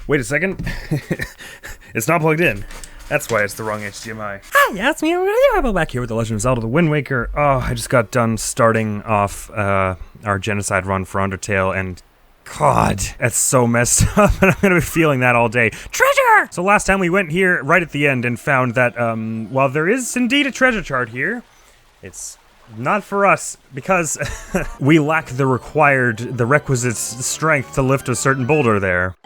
Wait a second. It's not plugged in. That's why it's the wrong HDMI. Hi, yeah, it's me. I'm back here with The Legend of Zelda The Wind Waker. Oh, I just got done starting off our genocide run for Undertale, and God, that's so messed up, and I'm gonna be feeling that all day. Treasure! So last time we went here right at the end and found that, while there is indeed a treasure chart here, it's not for us, because we lack the requisite strength to lift a certain boulder there.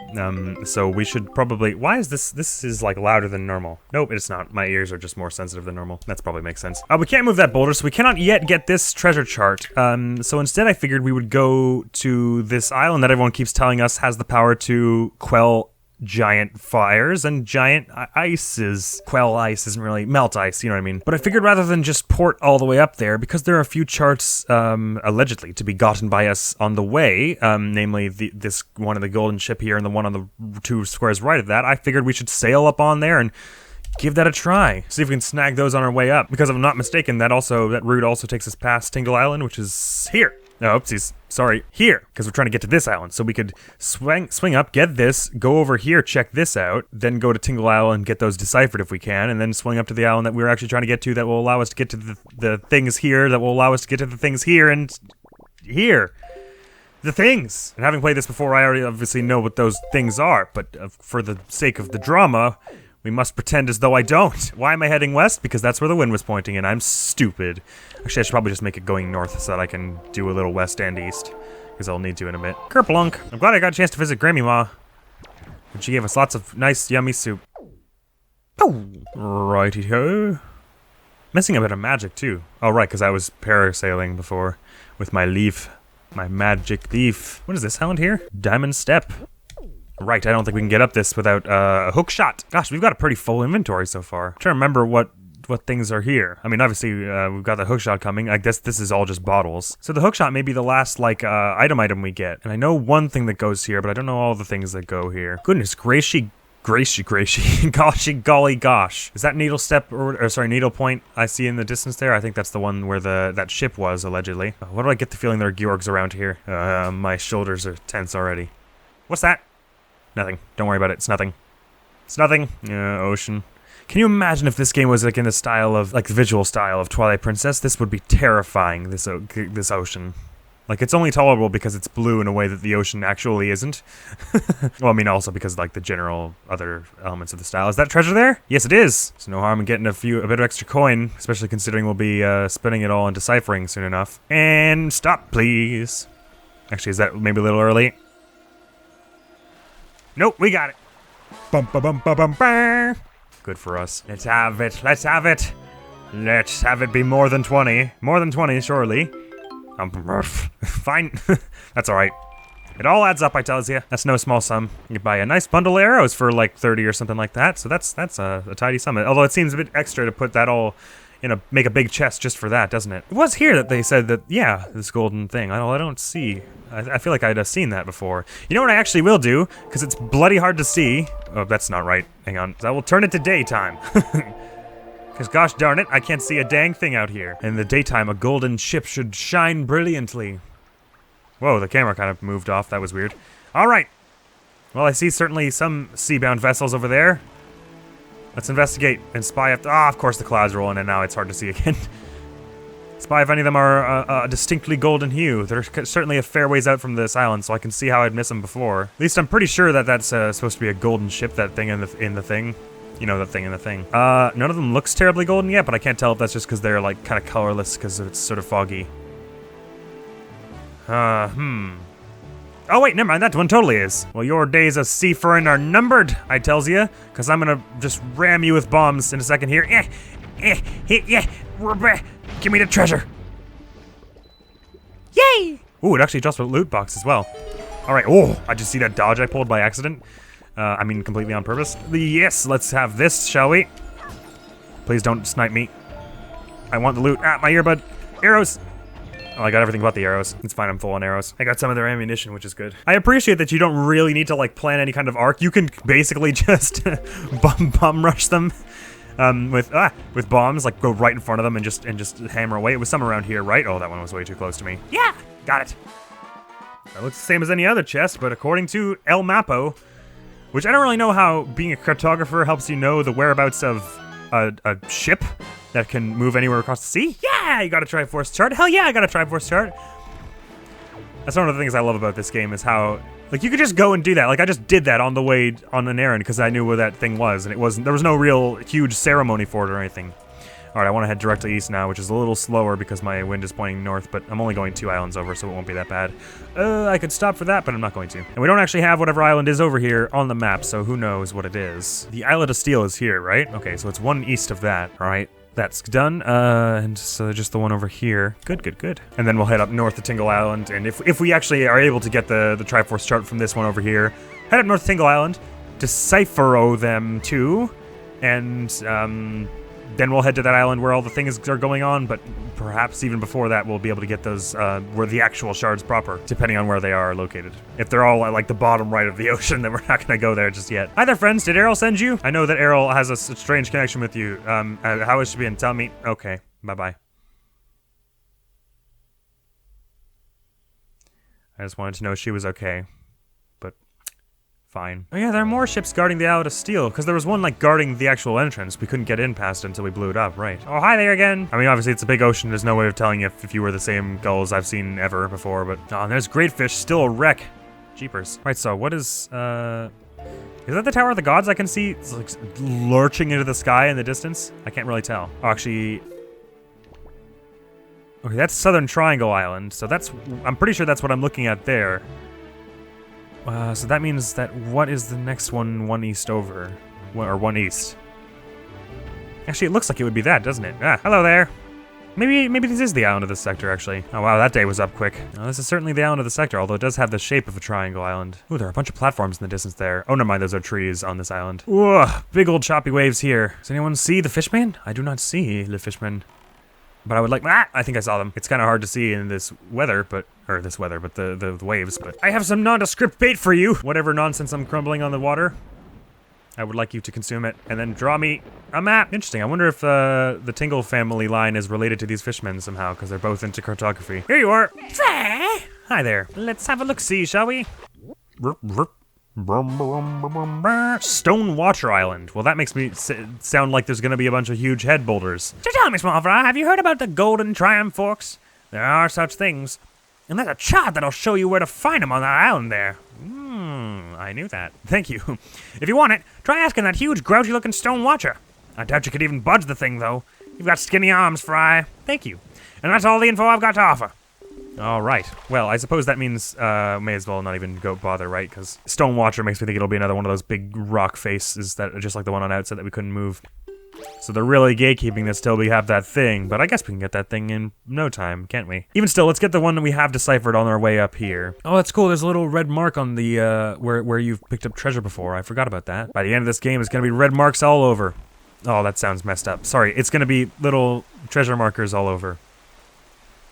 So we should probably, why is this is like louder than normal. Nope, it's not. My ears are just more sensitive than normal. That's probably makes sense. We can't move that boulder, so we cannot yet get this treasure chart. So instead I figured we would go to this island that everyone keeps telling us has the power to quell giant fires and giant ices. Quell ice isn't really melt ice, you know what I mean? But I figured rather than just port all the way up there, because there are a few charts allegedly to be gotten by us on the way, namely this one of the golden ship here and the one on the 2 squares right of that, I figured we should sail up on there and give that a try. See if we can snag those on our way up. Because if I'm not mistaken, that route also takes us past Tingle Island, which is here. No, oopsies. Sorry, here, because we're trying to get to this island. So we could swing up, get this, go over here, check this out, then go to Tingle Island, get those deciphered if we can, and then swing up to the island that we're actually trying to get to that will allow us to get to the things here, that will allow us to get to the things here, and here. The things. And having played this before, I already obviously know what those things are, but for the sake of the drama, we must pretend as though I don't. Why am I heading west? Because that's where the wind was pointing, and I'm stupid. Actually, I should probably just make it going north so that I can do a little west and east, because I'll need to in a bit. Kerplunk. I'm glad I got a chance to visit Grammy Ma, and she gave us lots of nice, yummy soup. Oh, righty-ho. Missing a bit of magic, too. Oh, right, because I was parasailing before with my leaf, my magic leaf. What is this island here? Diamond Step. Right, I don't think we can get up this without a hook shot. Gosh, we've got a pretty full inventory so far. I'm trying to remember what things are here. I mean, obviously, we've got the hook shot coming. I guess this is all just bottles. So the hook shot may be the last, like, item we get. And I know one thing that goes here, but I don't know all the things that go here. Goodness gracious. Goshy golly gosh. Is that needle step, or sorry, needle point I see in the distance there? I think that's the one where that ship was, allegedly. Why do I get the feeling there are Georgs around here? My shoulders are tense already. What's that? Nothing. Don't worry about it. It's nothing. It's nothing. Ocean. Can you imagine if this game was like in the style of, like, the visual style of Twilight Princess? This would be terrifying, this ocean. Like, it's only tolerable because it's blue in a way that the ocean actually isn't. Well, I mean, also because, like, the general other elements of the style. Is that treasure there? Yes, it is. So no harm in getting a bit of extra coin, especially considering we'll be spending it all in deciphering soon enough. And stop, please. Actually, is that maybe a little early? Nope, we got it. Bum ba bum ba bum ba. Good for us. Let's have it. Let's have it. Let's have it be more than 20. More than 20, surely. Fine. That's alright. It all adds up, I tells you. That's no small sum. You can buy a nice bundle of arrows for like 30 or something like that. So that's a tidy sum. Although it seems a bit extra to put that all make a big chest just for that, doesn't it? It was here that they said that, yeah, this golden thing. I don't see. I feel like I'd have seen that before. You know what I actually will do? Because it's bloody hard to see. Oh, that's not right. Hang on. I will turn it to daytime. Because gosh darn it, I can't see a dang thing out here. In the daytime, a golden ship should shine brilliantly. Whoa, the camera kind of moved off. That was weird. All right. Well, I see certainly some sea-bound vessels over there. Let's investigate and spy if... of course the clouds roll in and now it's hard to see again. Spy if any of them are a distinctly golden hue. They're certainly a fair ways out from this island, so I can see how I'd miss them before. At least I'm pretty sure that that's supposed to be a golden ship, that thing in the thing. You know, that thing in the thing. None of them looks terribly golden yet, but I can't tell if that's just because they're, like, kind of colorless because it's sort of foggy. Oh wait, never mind, that one totally is. Well, your days of seafaring are numbered, I tells you, because I'm gonna just ram you with bombs in a second here. Give me the treasure. Yay! Ooh, it actually drops a loot box as well. All right, I just see that dodge I pulled by accident. I mean, completely on purpose. Yes, let's have this, shall we? Please don't snipe me. I want the loot. My earbud. Arrows. Oh, I got everything but the arrows. It's fine, I'm full on arrows. I got some of their ammunition, which is good. I appreciate that you don't really need to, like, plan any kind of arc. You can basically just bomb rush them with bombs, like, go right in front of them and just hammer away. It was some around here, right? Oh, that one was way too close to me. Yeah, got it. That looks the same as any other chest, but according to El Mapo, Which I don't really know how being a cartographer helps you know the whereabouts of a ship that can move anywhere across the sea. Yeah, you got a Triforce chart. Hell yeah, I got a Triforce chart. That's one of the things I love about this game is how, like, you could just go and do that. Like, I just did that on the way on an errand because I knew where that thing was, and there was no real huge ceremony for it or anything. All right, I want to head directly east now, which is a little slower because my wind is pointing north, but I'm only going 2 islands over, so it won't be that bad. I could stop for that, but I'm not going to. And we don't actually have whatever island is over here on the map, so who knows what it is. The Islet of Steel is here, right? Okay, so it's 1 east of that. All right, that's done. And so just the one over here. Good, good, good. And then we'll head up north to Tingle Island, and if we actually are able to get the Triforce chart from this one over here, head up north to Tingle Island, decipher them too, and then we'll head to that island where all the things are going on, but perhaps even before that we'll be able to get those where the actual shards proper, depending on where they are located. If they're all at like the bottom right of the ocean, then we're not gonna go there just yet. Hi there, friends. Did Errol send you? I know that Errol has a strange connection with you. How is she being? Tell me. Okay, bye-bye. I just wanted to know she was okay. Fine. Oh yeah, there are more ships guarding the Islet of Steel, because there was one, like, guarding the actual entrance. We couldn't get in past it until we blew it up, right. Oh, hi there again! I mean, obviously it's a big ocean, there's no way of telling if you were the same gulls I've seen ever before, but... Oh, and there's great fish, still a wreck. Jeepers. Right, so what is that the Tower of the Gods I can see? It's, like, lurching into the sky in the distance? I can't really tell. Oh, actually... Okay, that's Southern Triangle Island, so that's... I'm pretty sure that's what I'm looking at there. So that means that what is the next one 1 east over? Or 1 east? Actually, it looks like it would be that, doesn't it? Ah, hello there! Maybe this is the island of this sector, actually. Oh wow, that day was up quick. Oh, this is certainly the island of the sector, although it does have the shape of a triangle island. Ooh, there are a bunch of platforms in the distance there. Oh, never mind, those are trees on this island. Ooh, big old choppy waves here. Does anyone see the fishman? I do not see the fishman. But I would like, I think I saw them. It's kind of hard to see in this weather, but the waves, but I have some nondescript bait for you. Whatever nonsense I'm crumbling on the water, I would like you to consume it, and then draw me a map. Interesting, I wonder if the Tingle family line is related to these fishmen somehow, because they're both into cartography. Here you are. Hi there. Let's have a look-see, shall we? Stone Water Island. Well, that makes me sound like there's gonna be a bunch of huge head boulders. So tell me, small fry, have you heard about the Golden Triumph Forks? There are such things. And there's a chart that'll show you where to find them on that island there. I knew that. Thank you. If you want it, try asking that huge, grouchy-looking stone watcher. I doubt you could even budge the thing, though. You've got skinny arms, Fry. Thank you. And that's all the info I've got to offer. All right. Well, I suppose that means may as well not even go bother, right? Because Stone Watcher makes me think it'll be another one of those big rock faces that are just like the one on outside that we couldn't move. So they're really gatekeeping this till we have that thing, but I guess we can get that thing in no time, can't we? Even still, let's get the one that we have deciphered on our way up here. Oh, that's cool. There's a little red mark on the where you've picked up treasure before. I forgot about that. By the end of this game, it's gonna be red marks all over. Oh, that sounds messed up. Sorry, it's gonna be little treasure markers all over.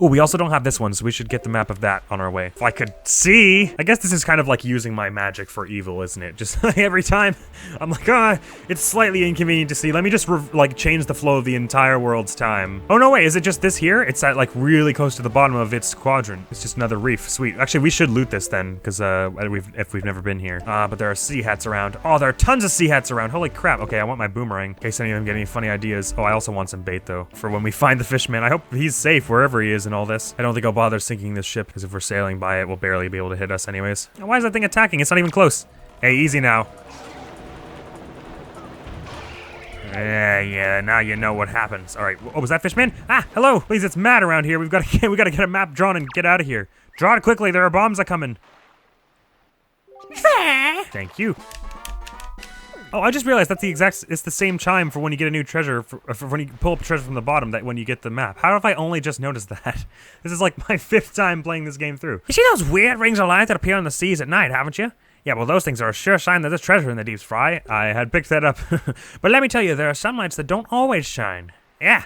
Oh, we also don't have this one, so we should get the map of that on our way. If I could see! I guess this is kind of like using my magic for evil, isn't it? Just like every time, I'm like, it's slightly inconvenient to see. Let me just, like, change the flow of the entire world's time. Oh, no, wait, is it just this here? It's at, like, really close to the bottom of its quadrant. It's just another reef. Sweet. Actually, we should loot this then, because if we've never been here. But there are sea hats around. Oh, there are tons of sea hats around. Holy crap. Okay, I want my boomerang, in case any of them get any funny ideas. Oh, I also want some bait, though, for when we find the fishman. I hope he's safe wherever he is in all this. I don't think I'll bother sinking this ship, because if we're sailing by it, we'll barely be able to hit us anyways. Why is that thing attacking? It's not even close. Hey, easy now. Yeah, now you know what happens. All right, oh, was that fishman? Ah, hello, please, it's mad around here. We gotta get a map drawn and get out of here. Draw it quickly, there are bombs a coming. Thank you. Oh, I just realized that's it's the same chime for when you get a new treasure, for when you pull up a treasure from the bottom, that when you get the map. How have I only just noticed that? This is like my 5th time playing this game through. You see those weird rings of light that appear on the seas at night, haven't you? Yeah, well, those things are a sure sign that there's treasure in the deeps, Fry. I had picked that up. But let me tell you, there are some lights that don't always shine. Yeah.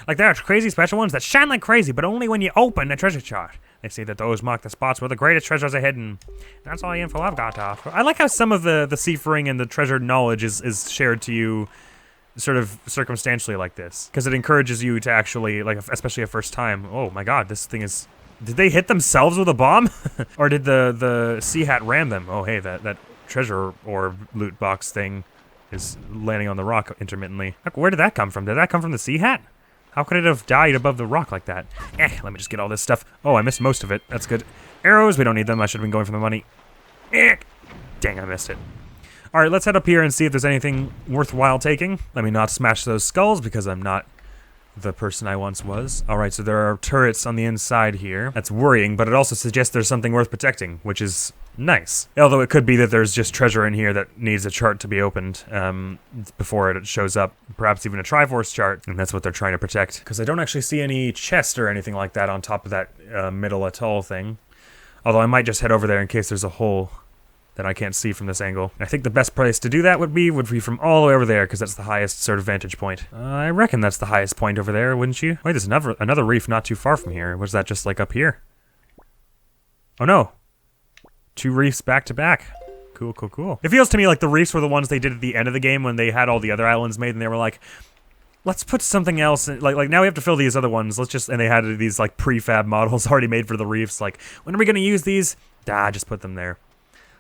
Like there are crazy special ones that shine like crazy, but only when you open a treasure chart. They say that those mark the spots where the greatest treasures are hidden. That's all the info I've got to offer. I like how some of the seafaring and the treasure knowledge is shared to you sort of circumstantially like this. Because it encourages you to actually, like, especially a first time, oh my god, this thing is... Did they hit themselves with a bomb? Or did the sea hat ram them? Oh hey, that treasure or loot box thing is landing on the rock intermittently. Where did that come from? Did that come from the sea hat? How could it have died above the rock like that? Let me just get all this stuff. Oh, I missed most of it. That's good. Arrows, we don't need them. I should have been going for the money. Dang, I missed it. All right, let's head up here and see if there's anything worthwhile taking. Let me not smash those skulls because I'm not the person I once was. All right, so there are turrets on the inside here. That's worrying, but it also suggests there's something worth protecting, which is nice. Although it could be that there's just treasure in here that needs a chart to be opened before it shows up. Perhaps even a Triforce chart, and that's what they're trying to protect. Because I don't actually see any chest or anything like that on top of that middle atoll thing. Although I might just head over there in case there's a hole that I can't see from this angle. I think the best place to do that would be from all the way over there, because that's the highest sort of vantage point. I reckon that's the highest point over there, wouldn't you? Wait, there's another reef not too far from here. Was that just like up here? Oh no. 2 reefs back to back. Cool, cool, cool. It feels to me like the reefs were the ones they did at the end of the game when they had all the other islands made and they were like, let's put something else in, like now we have to fill these other ones. And they had these like prefab models already made for the reefs. Like, when are we gonna use these? Just put them there.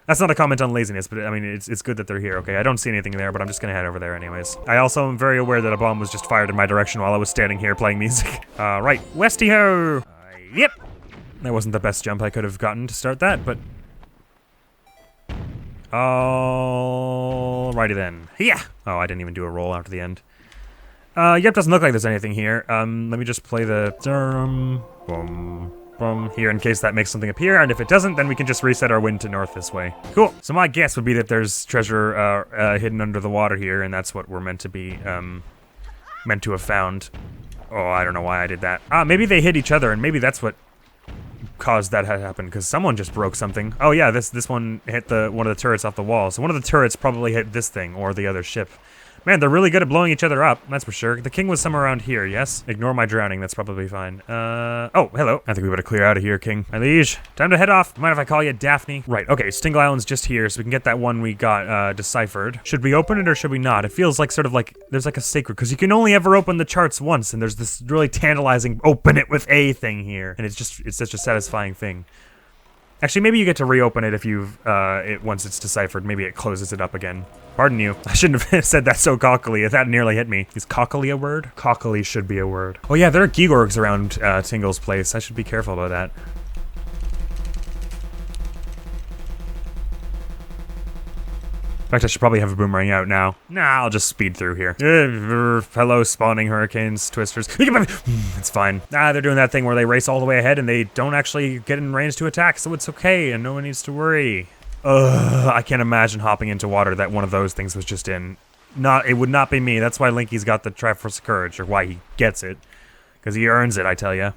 That's not a comment on laziness, but I mean, it's good that they're here, okay? I don't see anything there, but I'm just gonna head over there anyways. I also am very aware that a bomb was just fired in my direction while I was standing here playing music. Right, Westy-ho! Yep! That wasn't the best jump I could have gotten to start that, but... Alrighty then. Yeah! Oh, I didn't even do a roll after the end. Yep, doesn't look like there's anything here. Let me just play the... here in case that makes something appear, and if it doesn't, then we can just reset our wind to north this way. Cool. So my guess would be that there's treasure hidden under the water here, and that's what we're meant to have found. Oh, I don't know why I did that. Maybe they hit each other, and maybe that's what caused that to happen, because someone just broke something. Oh yeah, this one hit one of the turrets off the wall, so one of the turrets probably hit this thing, or the other ship. Man, they're really good at blowing each other up, that's for sure. The king was somewhere around here, yes? Ignore my drowning, that's probably fine. Oh, hello. I think we better clear out of here, king. My liege, time to head off. Mind if I call you Daphne? Right, okay, Stingle Island's just here, so we can get that one we got deciphered. Should we open it or should we not? It feels like sort of like, there's like a sacred, because you can only ever open the charts once, and there's this really tantalizing open it with a thing here, and it's such a satisfying thing. Actually, maybe you get to reopen it if you've, once it's deciphered. Maybe it closes it up again. Pardon you. I shouldn't have said that so cockily. That nearly hit me. Is cockily a word? Cockily should be a word. Oh yeah, there are Geegorgs around Tingle's place. I should be careful about that. In fact, I should probably have a boomerang out now. Nah, I'll just speed through here. Hello, spawning hurricanes, twisters. It's fine. They're doing that thing where they race all the way ahead and they don't actually get in range to attack, so it's okay and no one needs to worry. I can't imagine hopping into water that one of those things was just in. It would not be me. That's why Linky's got the Triforce of Courage, or why he gets it. Because he earns it, I tell ya.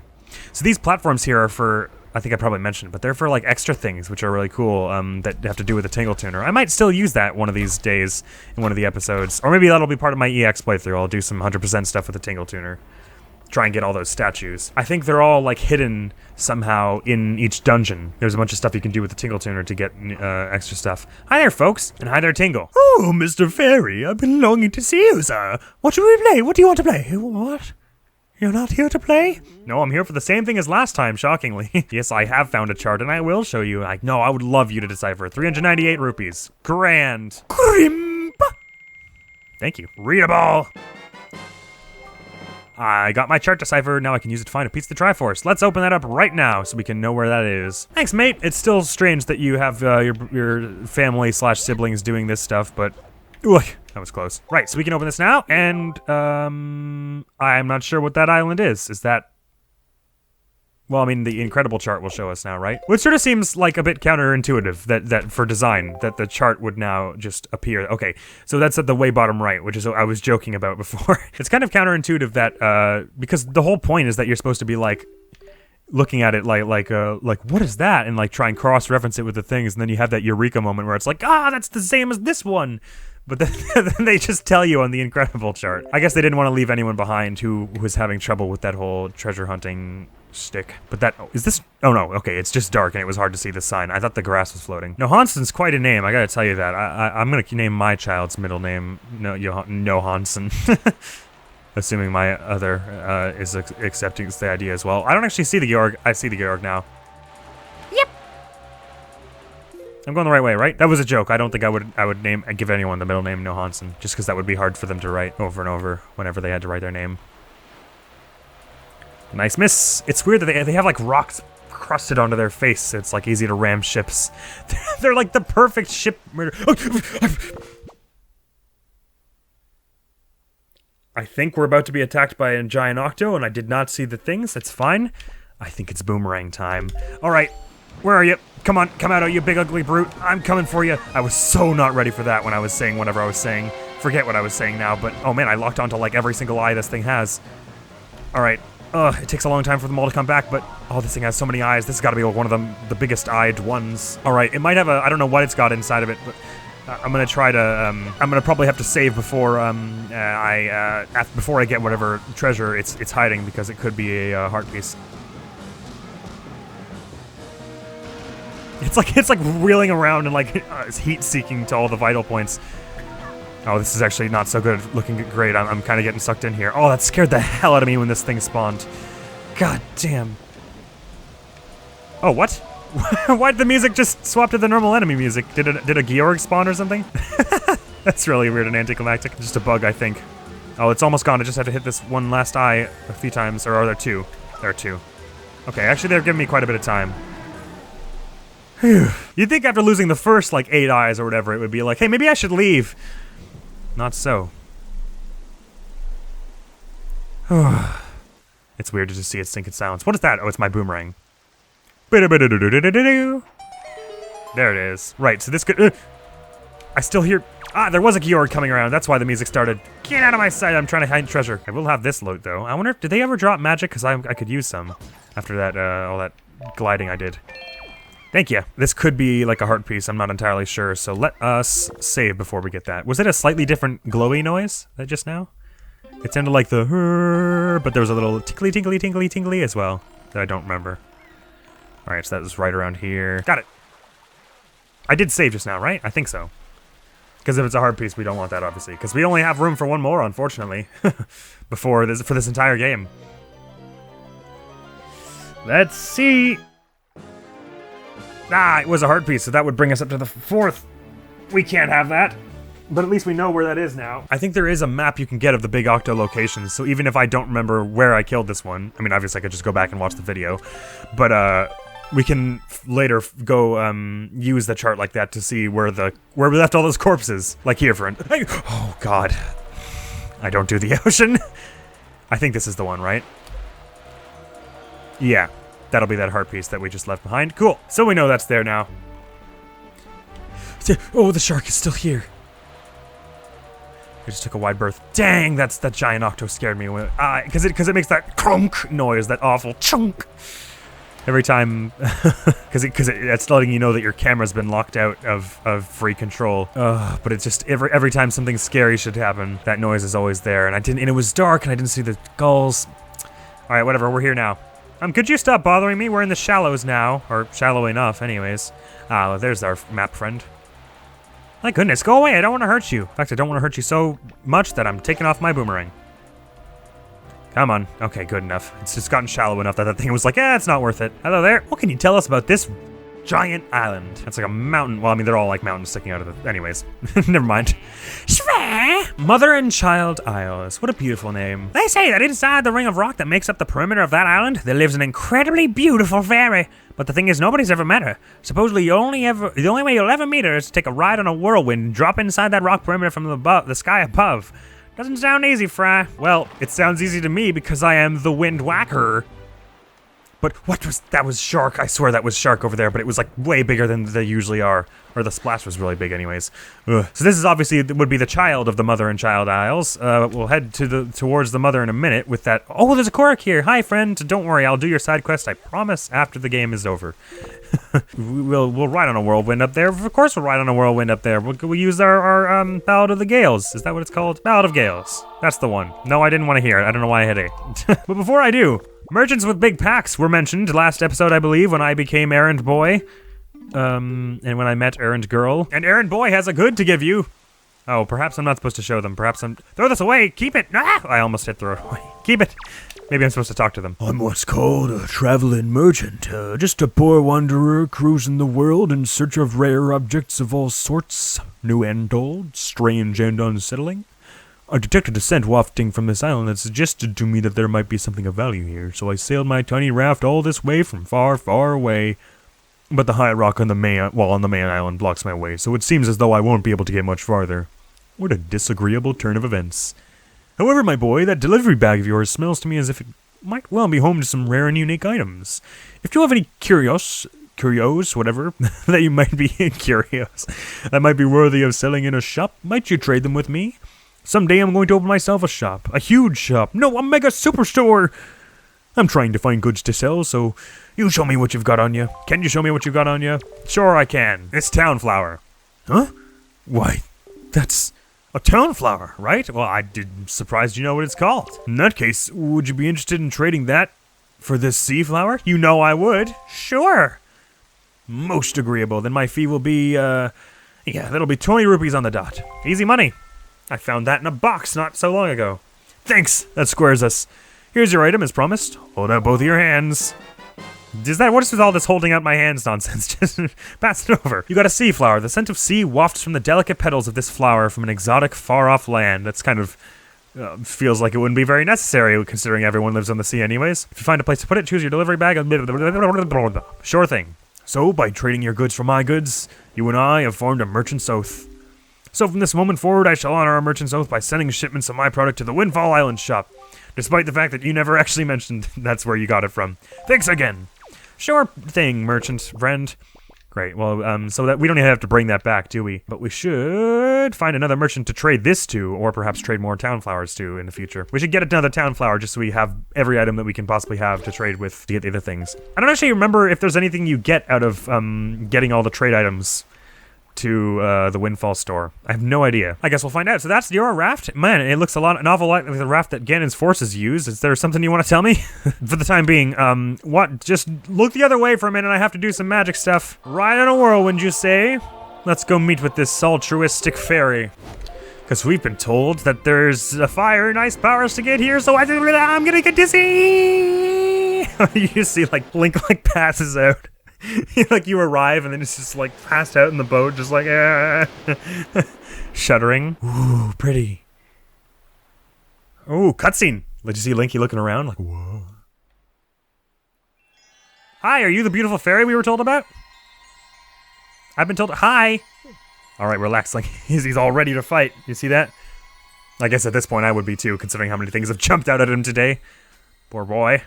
So these platforms here are for... I think I probably mentioned, but they're for like extra things, which are really cool, that have to do with the Tingle Tuner. I might still use that one of these days in one of the episodes, or maybe that'll be part of my EX playthrough. I'll do some 100% stuff with the Tingle Tuner. Try and get all those statues. I think they're all like hidden somehow in each dungeon. There's a bunch of stuff you can do with the Tingle Tuner to get extra stuff. Hi there, folks, and hi there, Tingle. Oh, Mr. Fairy, I've been longing to see you, sir. What should we play? What do you want to play? What? You're not here to play? No, I'm here for the same thing as last time, shockingly. Yes, I have found a chart, and I will show you. No, I would love you to decipher. 398 rupees. Grand. Grimp! Thank you. Readable! I got my chart deciphered, now I can use it to find a piece of the Triforce. Let's open that up right now so we can know where that is. Thanks, mate. It's still strange that you have your family/siblings doing this stuff, but... Ooh, that was close. Right, so we can open this now, and, I'm not sure what that island is. Is that... Well, I mean, the Incredible chart will show us now, right? Which sort of seems like a bit counterintuitive, that for design, that the chart would now just appear. Okay, so that's at the way bottom right, which is what I was joking about before. It's kind of counterintuitive that, because the whole point is that you're supposed to be, like, looking at it like what is that? And, like, try and cross-reference it with the things, and then you have that eureka moment where it's like, that's the same as this one! But then they just tell you on the Incredible chart. I guess they didn't want to leave anyone behind who was having trouble with that whole treasure hunting stick. But is this? Oh no, okay, it's just dark and it was hard to see the sign. I thought the grass was floating. No, Hanson's quite a name, I gotta tell you that. I'm gonna name my child's middle name No Hanson. Assuming my other is accepting the idea as well. I don't actually see the Georg. I see the Georg now. I'm going the right way, right? That was a joke. I don't think I would give anyone the middle name Johansson, just because that would be hard for them to write over and over whenever they had to write their name. Nice miss. It's weird that they have like rocks crusted onto their face, so it's like easy to ram ships. They're like the perfect ship murder. I think we're about to be attacked by a giant octo, and I did not see the things. That's fine. I think it's boomerang time. All right, where are you? Come on, come out, you big ugly brute. I'm coming for you. I was so not ready for that when I was saying whatever I was saying. Forget what I was saying now, but oh man, I locked onto like every single eye this thing has. All right. It takes a long time for them all to come back, but oh, this thing has so many eyes. This has got to be one of the biggest eyed ones. All right, it might have I don't know what it's got inside of it, but I'm gonna try to. I'm gonna probably have to save before before I get whatever treasure it's hiding, because it could be a heart piece. It's like wheeling around and like it's heat seeking to all the vital points. Oh, this is actually not so good. Looking great. I'm kind of getting sucked in here. Oh, that scared the hell out of me when this thing spawned. God damn. Oh, what? Why did the music just swap to the normal enemy music? Did a Georg spawn or something? That's really weird and anticlimactic. Just a bug, I think. Oh, it's almost gone. I just have to hit this one last eye a few times. Or are there two? There are two. Okay, actually they're giving me quite a bit of time. Phew. You'd think after losing the first, like, 8 eyes or whatever, it would be like, hey, maybe I should leave. Not so. It's weird to just see it sink in silence. What is that? Oh, it's my boomerang. There it is. Right, so this could... I still hear... Ah, there was a Georg coming around. That's why the music started. Get out of my sight. I'm trying to hide treasure. I will have this loot, though. I wonder if... Did they ever drop magic? Because I could use some after that, all that gliding I did. Thank you. This could be like a heart piece. I'm not entirely sure. So let us save before we get that. Was it a slightly different glowy noise just now? It sounded like the but there was a little tinkly, tinkly, tinkly, tinkly as well that I don't remember. All right, so that was right around here. Got it. I did save just now, right? I think so. Because if it's a heart piece, we don't want that, obviously. Because we only have room for one more, unfortunately, for this entire game. Let's see. Ah, it was a heart piece, so that would bring us up to the 4th. We can't have that. But at least we know where that is now. I think there is a map you can get of the big octo locations, so even if I don't remember where I killed this one, I mean, obviously I could just go back and watch the video, but we can later go use the chart like that to see where we left all those corpses. Like here, for oh god. I don't do the ocean. I think this is the one, right? Yeah. That'll be that heart piece that we just left behind. Cool. So we know that's there now. Oh, the shark is still here. I just took a wide berth. Dang, that giant octo scared me. Because it makes that crunk noise, that awful chunk. Every time, because it's letting you know that your camera's been locked out of free control. But it's just every time something scary should happen, that noise is always there. And it was dark and I didn't see the gulls. All right, whatever. We're here now. Could you stop bothering me? We're in the shallows now, or shallow enough, anyways. Ah, there's our map friend. My goodness, go away! I don't want to hurt you. In fact, I don't want to hurt you so much that I'm taking off my boomerang. Come on. Okay, good enough. It's just gotten shallow enough that that thing was like, it's not worth it. Hello there. What can you tell us about this giant island? That's like a mountain. Well, I mean, they're all like mountains sticking out of the... Anyways, never mind. Mother and Child Isles. What a beautiful name. They say that inside the ring of rock that makes up the perimeter of that island, there lives an incredibly beautiful fairy. But the thing is, nobody's ever met her. Supposedly, the only way you'll ever meet her is to take a ride on a whirlwind and drop inside that rock perimeter from the sky above. Doesn't sound easy, Fry. Well, it sounds easy to me because I am the wind whacker. But that was shark. I swear that was shark over there, but it was like way bigger than they usually are. Or the splash was really big anyways. Ugh. So this is obviously would be the child of the Mother and Child Isles. We'll head towards the Mother in a minute with that. Oh, there's a Korok here. Hi, friend. Don't worry, I'll do your side quest. I promise after the game is over. We'll ride on a whirlwind up there. Of course we'll ride on a whirlwind up there. We'll use our Ballad of the Gales. Is that what it's called? Ballad of Gales. That's the one. No, I didn't want to hear it. I don't know why I hit it. But before I do, merchants with big packs were mentioned last episode, I believe, when I became errand boy. And when I met errand girl. And errand boy has a good to give you. Oh, perhaps I'm not supposed to show them. Perhaps I'm... Throw this away! Keep it! Ah! I almost hit throw it away. Keep it! Maybe I'm supposed to talk to them. I'm what's called a traveling merchant, just a poor wanderer cruising the world in search of rare objects of all sorts, new and old, strange and unsettling. I detected a scent wafting from this island that suggested to me that there might be something of value here, so I sailed my tiny raft all this way from far, far away. But the high rock on the main island blocks my way, so it seems as though I won't be able to get much farther. What a disagreeable turn of events. However, my boy, that delivery bag of yours smells to me as if it might well be home to some rare and unique items. If you have any curios, whatever, that you might be curios, that might be worthy of selling in a shop, might you trade them with me? Someday I'm going to open myself a shop, a huge shop, no, a mega superstore. I'm trying to find goods to sell, so you show me what you've got on you. Can you show me what you've got on you? Sure I can. It's town flour. Huh? Why, that's a town flower, right? Well, I'm surprised you know what it's called. In that case, would you be interested in trading that for this sea flower? You know I would. Sure. Most agreeable. Then my fee will be, that'll be 20 rupees on the dot. Easy money. I found that in a box not so long ago. Thanks. That squares us. Here's your item as promised. Hold out both of your hands. What is with all this holding out my hands nonsense? Just pass it over. You got a sea flower. The scent of sea wafts from the delicate petals of this flower from an exotic, far-off land. That's kind of feels like it wouldn't be very necessary, considering everyone lives on the sea anyways. If you find a place to put it, choose your delivery bag. Sure thing. So, by trading your goods for my goods, you and I have formed a merchant's oath. So from this moment forward, I shall honor our merchant's oath by sending shipments of my product to the Windfall Island shop, despite the fact that you never actually mentioned that's where you got it from. Thanks again. Sure thing, merchant friend. Great, well, so that we don't even have to bring that back, do we? But we should find another merchant to trade this to, or perhaps trade more town flowers to in the future. We should get another town flower just so we have every item that we can possibly have to trade with to get the other things. I don't actually remember if there's anything you get out of getting all the trade items to the Windfall store. I have no idea. I guess we'll find out. So that's your raft? Man, it looks an awful lot like the raft that Ganon's forces use. Is there something you want to tell me? For the time being, what? Just look the other way for a minute. I have to do some magic stuff. Ride on a whirlwind, you say? Let's go meet with this altruistic fairy. Because we've been told that there's a fire and ice powers to get here, so I'm gonna get dizzy! You see, like, Link, passes out. Like, you arrive and then it's just like passed out in the boat, just like shuddering. Ooh, pretty. Ooh, cutscene. Did you see Linky looking around? Like, whoa. Hi, are you the beautiful fairy we were told about? I've been told. Hi. All right, relax. Like he's all ready to fight. You see that? I guess at this point I would be too, considering how many things have jumped out at him today. Poor boy.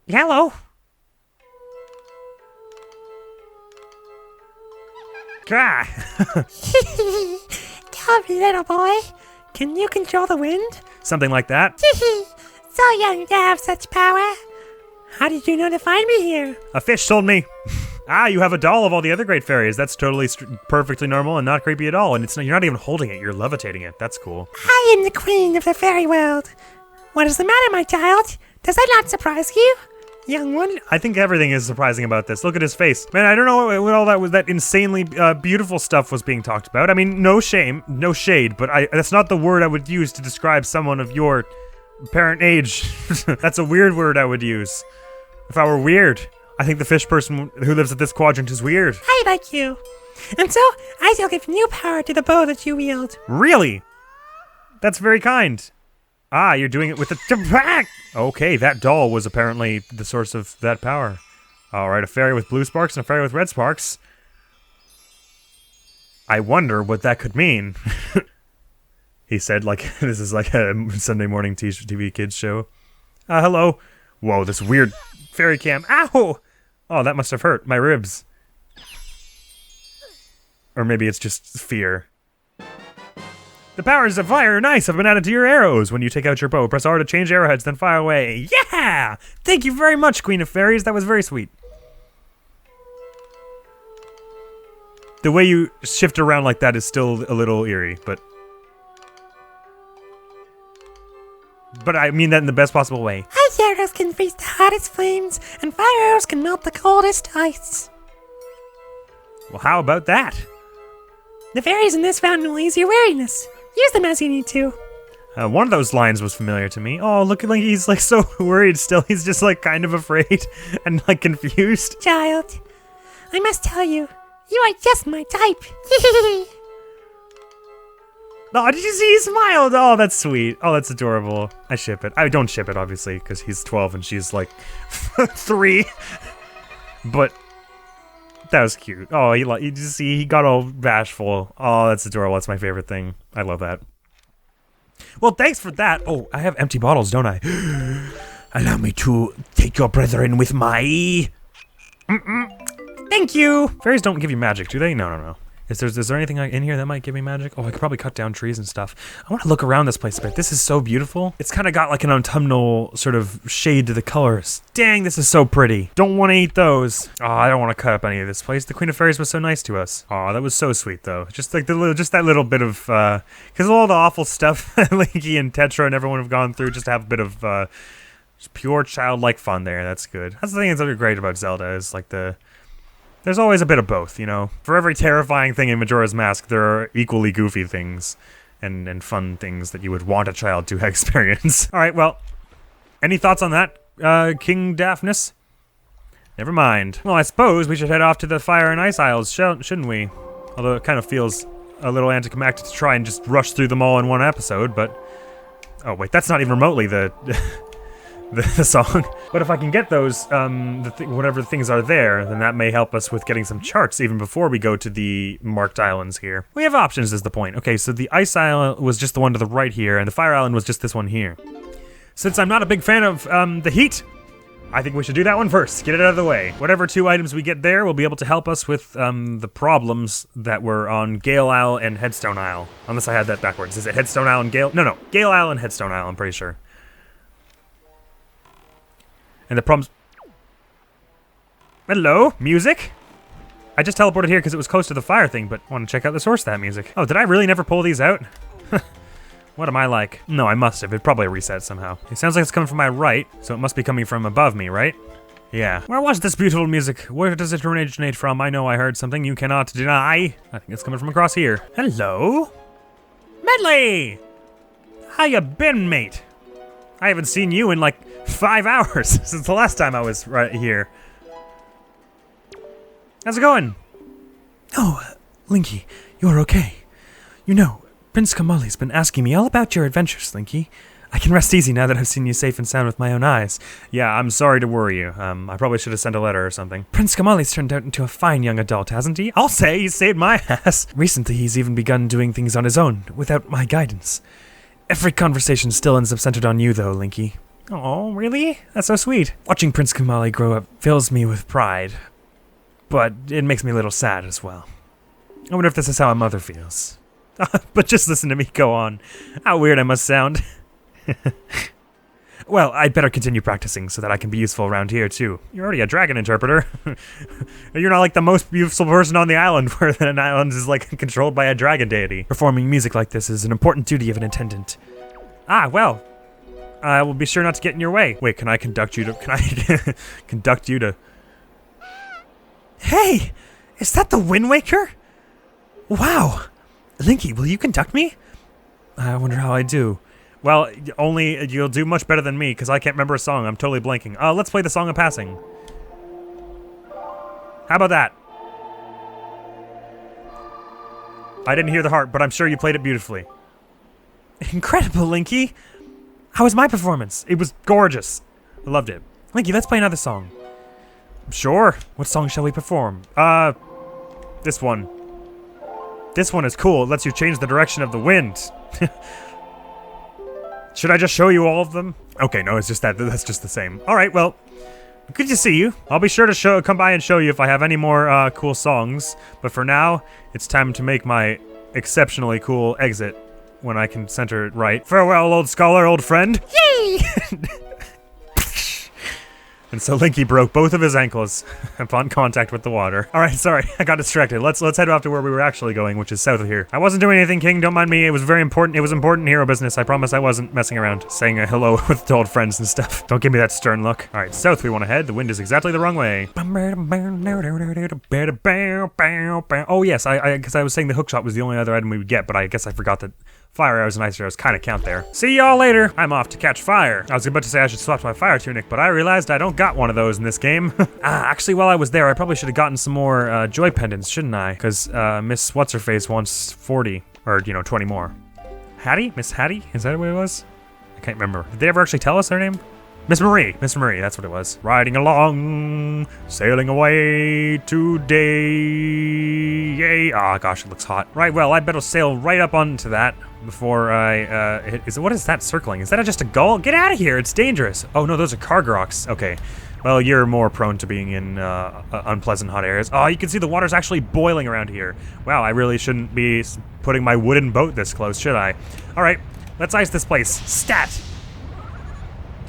Hello. Gah. Tell me, little boy, can you control the wind? Something like that. So young to have such power. How did you know to find me here? A fish told me. You have a doll of all the other great fairies. That's totally perfectly normal and not creepy at all. And you're not even holding it. You're levitating it. That's cool. I am the queen of the fairy world. What is the matter, my child? Does that not surprise you? Young one? I think everything is surprising about this. Look at his face. Man, I don't know what all that insanely beautiful stuff was being talked about. I mean, no shame, no shade, but that's not the word I would use to describe someone of your parent age. That's a weird word I would use. If I were weird, I think the fish person who lives at this quadrant is weird. I like you. And so, I shall give new power to the bow that you wield. Really? That's very kind. You're doing it with the back. Okay, that doll was apparently the source of that power. All right, a fairy with blue sparks and a fairy with red sparks. I wonder what that could mean. He said, like, this is like a Sunday morning TV kids show. Hello. Whoa, this weird fairy cam. Ow! Oh, that must have hurt my ribs. Or maybe it's just fear. The powers of fire and ice have been added to your arrows. When you take out your bow, press R to change arrowheads, then fire away. Yeah! Thank you very much, Queen of Fairies. That was very sweet. The way you shift around like that is still a little eerie, but I mean that in the best possible way. Ice arrows can freeze the hottest flames, and fire arrows can melt the coldest ice. Well, how about that? The fairies in this fountain will ease your weariness. Use them as you need to. One of those lines was familiar to me. Oh, look at like he's like so worried still. He's just like kind of afraid and like confused. Child, I must tell you, you are just my type. Oh, did you see he smiled? Oh, that's sweet. Oh, that's adorable. I ship it. I don't ship it, obviously, because he's 12 and she's like 3. But that was cute. Oh, you just see he got all bashful. Oh, that's adorable. That's my favorite thing. I love that. Well, thanks for that. Oh, I have empty bottles, don't I? Allow me to take your brethren with my... Thank you. Fairies don't give you magic, do they? No. Is there anything in here that might give me magic? Oh, I could probably cut down trees and stuff. I want to look around this place a bit. This is so beautiful. It's kind of got like an autumnal sort of shade to the colors. Dang, this is so pretty. Don't want to eat those. Oh, I don't want to cut up any of this place. The Queen of Fairies was so nice to us. Oh, that was so sweet though. Just like just that little bit of, because of all the awful stuff Linky and Tetra and everyone have gone through, just to have a bit of just pure childlike fun there. That's good. That's the thing that's really great about Zelda is like there's always a bit of both, you know? For every terrifying thing in Majora's Mask, there are equally goofy things and fun things that you would want a child to experience. Alright, well, any thoughts on that, King Daphnis? Never mind. Well, I suppose we should head off to the Fire and Ice Isles, shouldn't we? Although it kind of feels a little anticlimactic to try and just rush through them all in one episode, but... Oh, wait, that's not even remotely the song. But if I can get those, whatever things are there, then that may help us with getting some charts even before we go to the marked islands here. We have options is the point. Okay, so the Ice Island was just the one to the right here, and the Fire Island was just this one here. Since I'm not a big fan of the heat, I think we should do that one first. Get it out of the way. Whatever 2 items we get there will be able to help us with the problems that were on Gale Isle and Headstone Isle. Unless I had that backwards. Is it Headstone Isle and Gale? No. Gale Isle and Headstone Isle, I'm pretty sure. And the problems... Hello? Music? I just teleported here because it was close to the fire thing, but I want to check out the source of that music. Oh, did I really never pull these out? What am I like? No, I must have. It probably reset somehow. It sounds like it's coming from my right, so it must be coming from above me, right? Yeah. Where was this beautiful music? Where does it originate from? I know I heard something you cannot deny. I think it's coming from across here. Hello? Medley! How you been, mate? I haven't seen you in like 5 hours since the last time I was right here. How's it going? Oh, Linky, you're okay. You know, Prince Kamali's been asking me all about your adventures, Linky. I can rest easy now that I've seen you safe and sound with my own eyes. Yeah, I'm sorry to worry you. I probably should have sent a letter or something. Prince Kamali's turned out into a fine young adult, hasn't he? I'll say he's saved my ass. Recently, he's even begun doing things on his own, without my guidance. Every conversation still ends up centered on you, though, Linky. Oh, really? That's so sweet. Watching Prince Kamali grow up fills me with pride, but it makes me a little sad as well. I wonder if this is how a mother feels. But just listen to me go on. How weird I must sound. Well, I'd better continue practicing so that I can be useful around here, too. You're already a dragon interpreter. You're not like the most useful person on the island, where an island is like controlled by a dragon deity. Performing music like this is an important duty of an attendant. Ah, well. I will be sure not to get in your way. Wait, can I conduct you to... Can I conduct you to... Hey! Is that the Wind Waker? Wow! Linky, will you conduct me? I wonder how I do. Well, only you'll do much better than me, because I can't remember a song. I'm totally blanking. Let's play the Song of Passing. How about that? I didn't hear the harp, but I'm sure you played it beautifully. Incredible, Linky! How was my performance? It was gorgeous. I loved it. Linky, let's play another song. Sure. What song shall we perform? This one. This one is cool. It lets you change the direction of the wind. Should I just show you all of them? Okay, no, it's just that's just the same. All right, well, good to see you. I'll be sure to come by and show you if I have any more cool songs. But for now, it's time to make my exceptionally cool exit when I can center it right. Farewell, old scholar, old friend. Yay! And so Linky broke both of his ankles upon contact with the water. All right, sorry, I got distracted. Let's head off to where we were actually going, which is south of here. I wasn't doing anything, King. Don't mind me. It was very important. It was important hero business. I promise I wasn't messing around, saying hello with old friends and stuff. Don't give me that stern look. All right, south we want to head. The wind is exactly the wrong way. Oh yes, because I was saying the hookshot was the only other item we would get, but I guess I forgot that fire arrows and ice arrows kind of count there. See y'all later. I'm off to catch fire. I was about to say I should swap to my fire tunic, but I realized I don't got one of those in this game. Actually, while I was there, I probably should have gotten some more joy pendants, shouldn't I? Because Miss What's-Her-Face wants 40, or, 20 more. Hattie? Miss Hattie? Is that what it was? I can't remember. Did they ever actually tell us her name? Miss Marie, that's what it was. Riding along, sailing away today. Yay. Oh gosh, it looks hot. Right, well, I'd better sail right up onto that before I hit. What is that circling? Is that just a gull? Get out of here, it's dangerous. Oh no, those are Cargaroks. Okay. Well, you're more prone to being in unpleasant hot areas. Oh, you can see the water's actually boiling around here. Wow, I really shouldn't be putting my wooden boat this close, should I? All right, let's ice this place. Stat!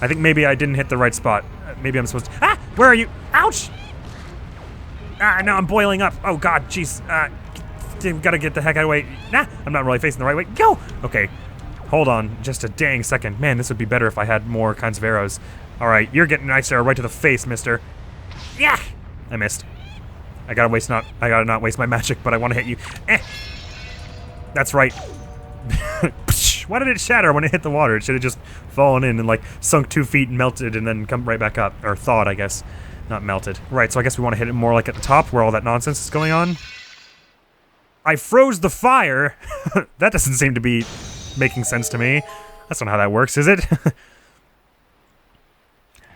I think maybe I didn't hit the right spot. Maybe I'm supposed to. Ah! Where are you? Ouch! Now I'm boiling up. Oh god, jeez. Gotta get the heck out of the way. Nah, I'm not really facing the right way. Go! Okay, hold on just a dang second. Man, this would be better if I had more kinds of arrows. All right, you're getting an ice arrow right to the face, mister. Yeah! I missed. I gotta not waste my magic, but I want to hit you. That's right. Why did it shatter when it hit the water? It should have just fallen in and like sunk 2 feet and melted and then come right back up. Or thawed, I guess. Not melted. Right, so I guess we want to hit it more like at the top where all that nonsense is going on. I froze the fire! That doesn't seem to be making sense to me. That's not how that works, is it?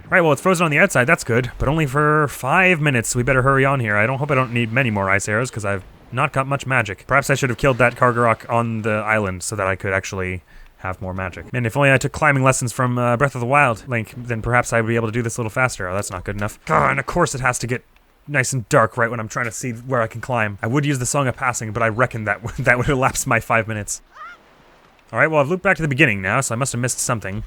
Right, well, it's frozen on the outside. That's good. But only for 5 minutes. So we better hurry on here. I hope I don't need many more ice arrows because I've not got much magic. Perhaps I should have killed that Cargarok on the island so that I could actually have more magic. And if only I took climbing lessons from Breath of the Wild, Link, then perhaps I'd be able to do this a little faster. Oh, that's not good enough. God, and of course it has to get nice and dark right when I'm trying to see where I can climb. I would use the Song of Passing, but I reckon that that would elapse my 5 minutes. Alright, well, I've looped back to the beginning now, so I must have missed something.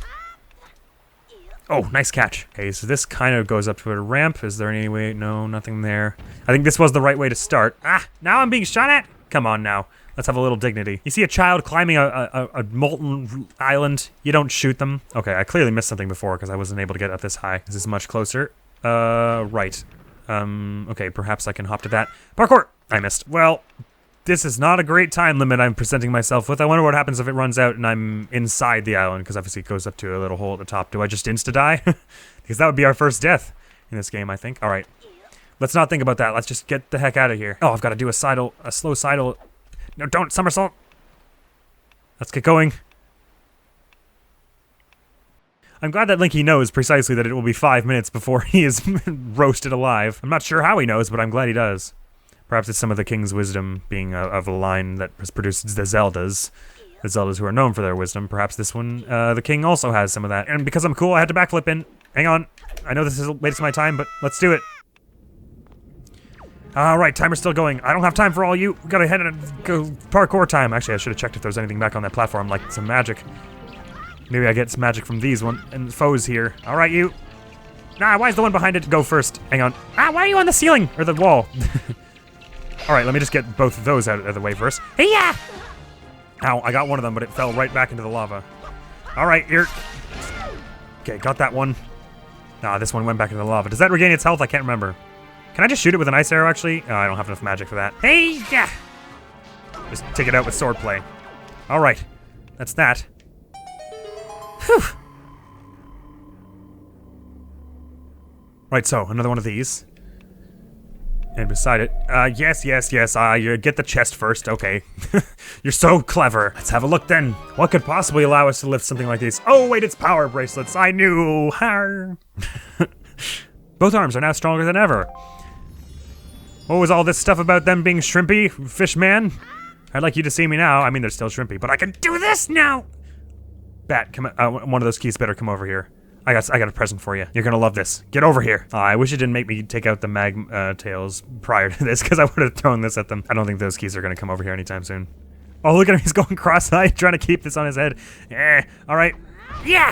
Oh, nice catch. Okay, so this kind of goes up to a ramp. Is there any way? No, nothing there. I think this was the right way to start. Now I'm being shot at? Come on now. Let's have a little dignity. You see a child climbing a molten island, you don't shoot them. Okay, I clearly missed something before because I wasn't able to get up this high. Is this much closer? Right. Okay, perhaps I can hop to that. Parkour! I missed. Well, this is not a great time limit I'm presenting myself with. I wonder what happens if it runs out and I'm inside the island, because obviously it goes up to a little hole at the top. Do I just insta-die? Because that would be our first death in this game, I think. All right. Let's not think about that. Let's just get the heck out of here. Oh, I've got to do a slow sidle. No, don't somersault. Let's get going. I'm glad that Linky knows precisely that it will be 5 minutes before he is roasted alive. I'm not sure how he knows, but I'm glad he does. Perhaps it's some of the king's wisdom being of a line that has produced the Zeldas. The Zeldas who are known for their wisdom. Perhaps this one, the king also has some of that. And because I'm cool, I had to backflip in. Hang on. I know this is wasting my time, but let's do it. Alright, timer's still going. I don't have time for all you. We gotta head and go parkour time. Actually, I should have checked if there was anything back on that platform, like some magic. Maybe I get some magic from these and foes here. Alright, you. Nah, why is the one behind it go first? Hang on. Why are you on the ceiling? Or the wall? Alright, let me just get both of those out of the way first. Hey-ya! Ow, I got one of them, but it fell right back into the lava. Alright, here. Okay, got that one. Nah, this one went back into the lava. Does that regain its health? I can't remember. Can I just shoot it with an ice arrow, actually? Oh, I don't have enough magic for that. Hey-ya! Just take it out with swordplay. Alright, that's that. Whew. Right, so, another one of these. And beside it, yes, you get the chest first, okay. You're so clever. Let's have a look then. What could possibly allow us to lift something like these? Oh, wait, it's power bracelets. I knew. Both arms are now stronger than ever. What was all this stuff about them being shrimpy, fish man? I'd like you to see me now. I mean, they're still shrimpy, but I can do this now. Bat, come one of those keys better come over here. I got a present for you. You're gonna love this. Get over here. I wish it didn't make me take out the mag tails prior to this, because I would have thrown this at them. I don't think those keys are gonna come over here anytime soon. Oh, look at him. He's going cross-eyed, trying to keep this on his head. All right. Yeah!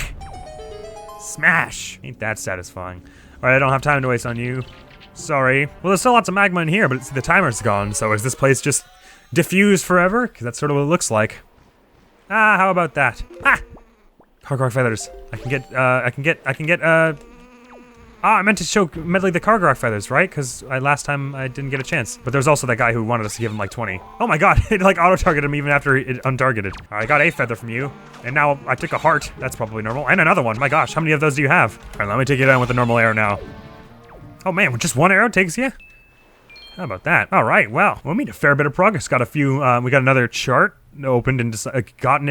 Smash. Ain't that satisfying. All right, I don't have time to waste on you. Sorry. Well, there's still lots of magma in here, but the timer's gone, so is this place just diffused forever? Because that's sort of what it looks like. How about that? Cargarok feathers. I can get I meant to show Medley the Kargarok feathers, right? Because last time I didn't get a chance. But there's also that guy who wanted us to give him like 20. Oh my god, it like auto-targeted him even after it untargeted. All right, I got a feather from you. And now I took a heart. That's probably normal. And another one. My gosh, how many of those do you have? All right, let me take you down with a normal arrow now. Oh man, with just one arrow takes you? How about that? All right, well, we made a fair bit of progress. Got a few, we got another chart opened and gotten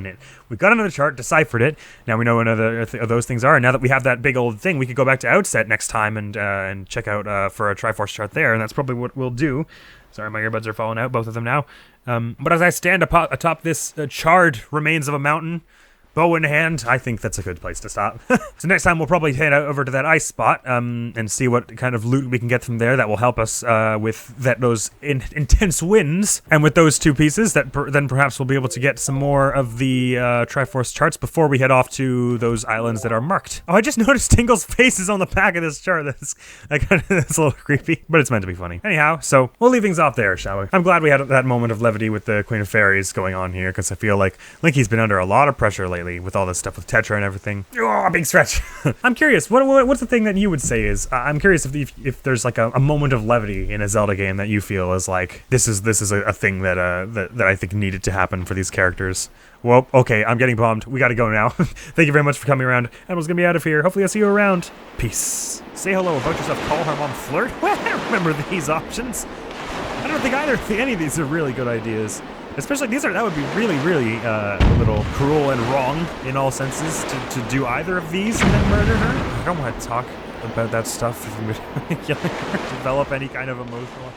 it. We got another chart, deciphered it. Now we know what other of those things are. And now that we have that big old thing, we could go back to Outset next time and check out for a Triforce chart there. And that's probably what we'll do. Sorry, my earbuds are falling out, both of them now. But as I stand atop this charred remains of a mountain, bow in hand, I think that's a good place to stop. So next time we'll probably head over to that ice spot and see what kind of loot we can get from there that will help us with those intense winds. And with those two pieces, then perhaps we'll be able to get some more of the Triforce charts before we head off to those islands that are marked. Oh, I just noticed Tingle's face is on the back of this chart. That's a little creepy, but it's meant to be funny. Anyhow, so we'll leave things off there, shall we? I'm glad we had that moment of levity with the Queen of Fairies going on here, because I feel like Linky's been under a lot of pressure lately with all this stuff with Tetra and everything. Oh, big stretch. I'm curious, what's the thing that you would say is, I'm curious if there's like a moment of levity in a Zelda game that you feel is like, this is a thing that I think needed to happen for these characters. Well, okay, I'm getting bombed. We gotta go now. Thank you very much for coming around. Admiral's gonna be out of here. Hopefully I'll see you around. Peace. Say hello about yourself, call her mom, flirt? Well, I don't remember these options. I don't think any of these are really good ideas. Especially that would be really, really a little cruel and wrong in all senses to do either of these and then murder her. I don't want to talk about that stuff if I'm yelling her, develop any kind of emotional